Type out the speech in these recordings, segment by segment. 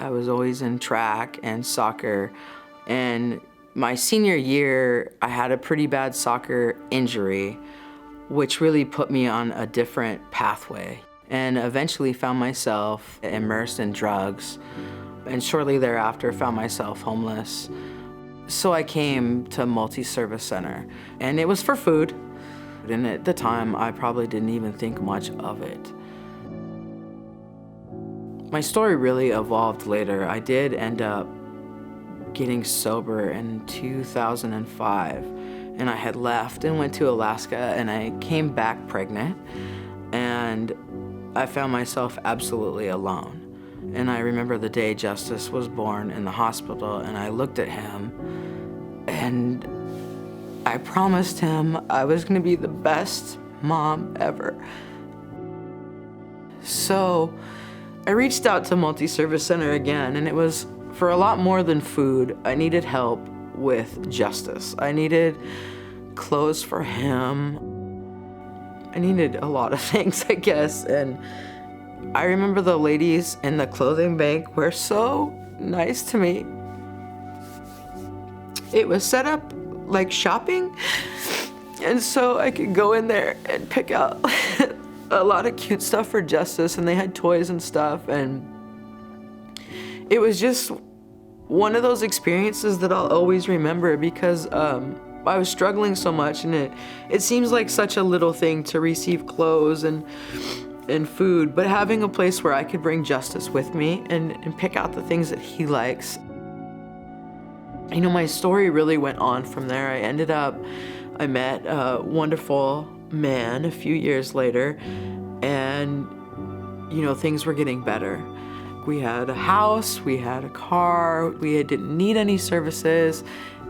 I was always in track and soccer. And my senior year, I had a pretty bad soccer injury, which really put me on a different pathway, and eventually found myself immersed in drugs, and shortly thereafter found myself homeless. So I came to Multi-Service Center, and it was for food. And at the time, I probably didn't even think much of it. My story really evolved later. I did end up getting sober in 2005, and I had left and went to Alaska, and I came back pregnant, and I found myself absolutely alone. And I remember the day Justice was born in the hospital, and I looked at him, and I promised him I was gonna be the best mom ever. So I reached out to Multi-Service Center again, and it was for a lot more than food. I needed help with Justice. I needed clothes for him. I needed a lot of things, I guess. And I remember the ladies in the clothing bank were so nice to me. It was set up like shopping, and so I could go in there and pick out a lot of cute stuff for Justice, and they had toys and stuff, and it was just one of those experiences that I'll always remember, because I was struggling so much, and it seems like such a little thing to receive clothes and food, but having a place where I could bring Justice with me and pick out the things that he likes. You know, my story really went on from there. I met a wonderful man a few years later, and, you know, things were getting better. We had a house, we had a car, we didn't need any services,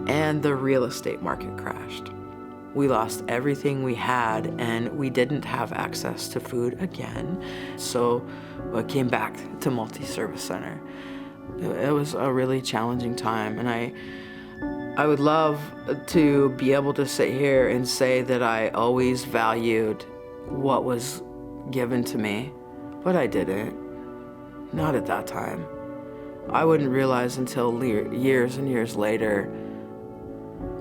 and the real estate market crashed. We lost everything we had, and we didn't have access to food again. So I came back to Multi-Service Center. It was a really challenging time, and I would love to be able to sit here and say that I always valued what was given to me, but I didn't. Not at that time. I wouldn't realize until years and years later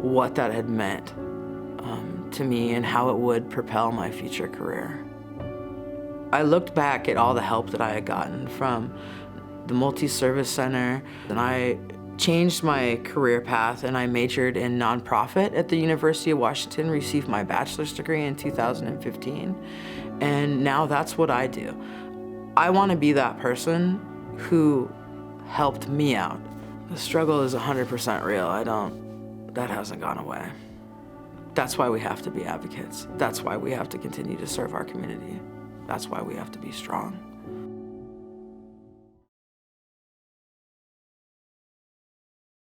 what that had meant to me and how it would propel my future career. I looked back at all the help that I had gotten from the Multi-Service Center, and I changed my career path, and I majored in nonprofit at the University of Washington, received my bachelor's degree in 2015, and now that's what I do. I want to be that person who helped me out. The struggle is 100% real. That hasn't gone away. That's why we have to be advocates. That's why we have to continue to serve our community. That's why we have to be strong.